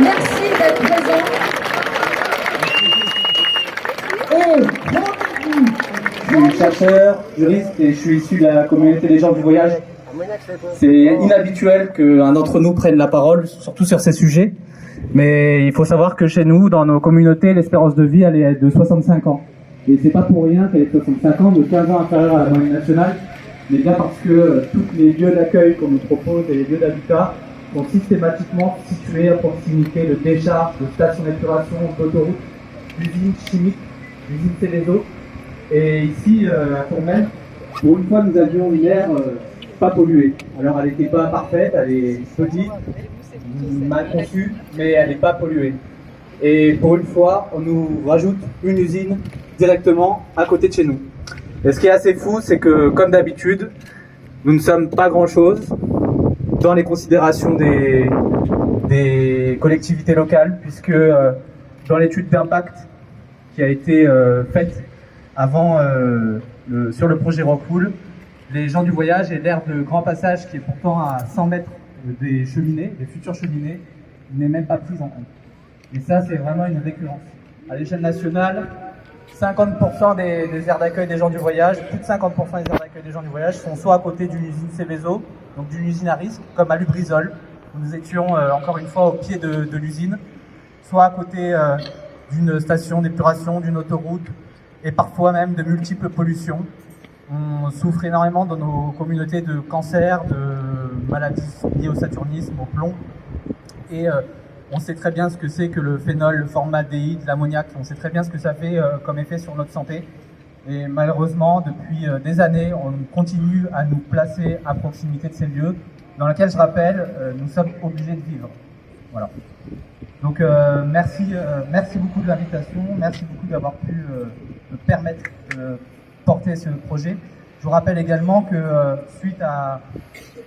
Merci d'être présent. Et Je suis chercheur, juriste et je suis issu de la communauté des gens du voyage. C'est inhabituel qu'un d'entre nous prenne la parole, surtout sur ces sujets. Mais il faut savoir que chez nous, dans nos communautés, l'espérance de vie, elle est de 65 ans. Et c'est pas pour rien qu'elle est de 65 ans, de 15 ans inférieure à la moyenne nationale, mais bien parce que tous les lieux d'accueil qu'on nous propose et les lieux d'habitat sont systématiquement situés à proximité de décharges, de stations d'épuration, d'autoroutes, d'usines chimiques, d'usines Céveso. Et ici, à Tourmel, pour une fois, nous avions une aire pas polluée. Alors, elle n'était pas parfaite, elle est petite, mal conçue, mais elle n'est pas polluée. Et pour une fois, on nous rajoute une usine directement à côté de chez nous. Et ce qui est assez fou, c'est que, comme d'habitude, nous ne sommes pas grand-chose dans les considérations des collectivités locales, puisque dans l'étude d'impact qui a été faite avant sur le projet Rockwool, les gens du voyage et l'aire de grand passage qui est pourtant à 100 mètres des cheminées, des futures cheminées, n'est même pas prise en compte. Et ça, c'est vraiment une récurrence. À l'échelle nationale, 50% des aires d'accueil des gens du voyage, plus de 50% des aires d'accueil des gens du voyage sont soit à côté d'une usine Céveso, donc d'une usine à risque, comme à Lubrizol, où nous étions encore une fois au pied de l'usine, soit à côté d'une station d'épuration, d'une autoroute, et parfois même de multiples pollutions. On souffre énormément dans nos communautés de cancer, de maladies liées au saturnisme, au plomb, et on sait très bien ce que c'est que le phénol, le formaldéhyde, l'ammoniac, on sait très bien ce que ça fait comme effet sur notre santé. Et malheureusement, depuis des années, on continue à nous placer à proximité de ces lieux, dans lesquels, je rappelle, nous sommes obligés de vivre. Voilà. Donc merci beaucoup de l'invitation, merci beaucoup d'avoir pu me permettre de porter ce projet. Je vous rappelle également que suite à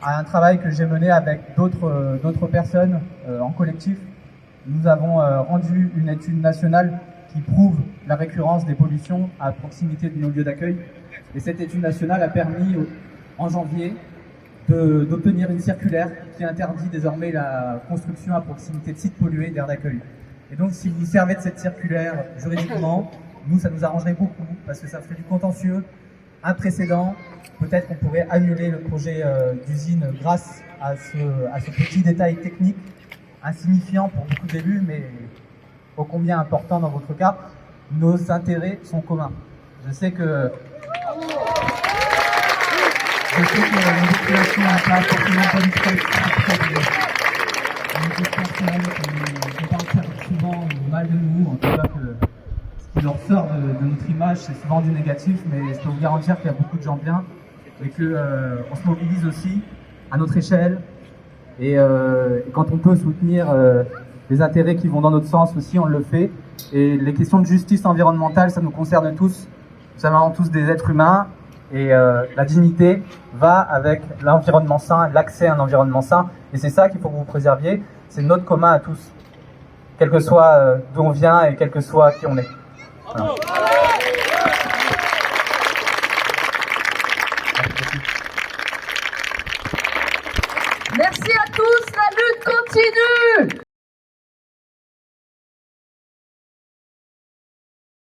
un travail que j'ai mené avec d'autres personnes en collectif, nous avons rendu une étude nationale qui prouve la récurrence des pollutions à proximité de nos lieux d'accueil. Et cette étude nationale a permis, en janvier, d'obtenir une circulaire qui interdit désormais la construction à proximité de sites pollués d'aires d'accueil. Et donc, si vous vous servez de cette circulaire juridiquement, nous, ça nous arrangerait beaucoup, parce que ça ferait du contentieux, un précédent. Peut-être qu'on pourrait annuler le projet d'usine grâce à ce petit détail technique, insignifiant pour beaucoup d'élus, mais ô combien important dans votre cas. Nos intérêts sont communs. Je sais que nos populations n'ont pas forcément bonne presse on parle très souvent mal de nous, en tout cas que ce qui leur sort de notre image, c'est souvent du négatif, mais je peux vous garantir qu'il y a beaucoup de gens bien et qu'on se mobilise aussi à notre échelle. Et quand on peut soutenir les intérêts qui vont dans notre sens aussi, on le fait. Et les questions de justice environnementale, ça nous concerne tous. Nous sommes avant tous des êtres humains. Et la dignité va avec l'environnement sain, l'accès à un environnement sain. Et c'est ça qu'il faut que vous préserviez. C'est notre commun à tous. Quel que soit d'où on vient et quel que soit qui on est. Voilà. merci à tous, la lutte continue.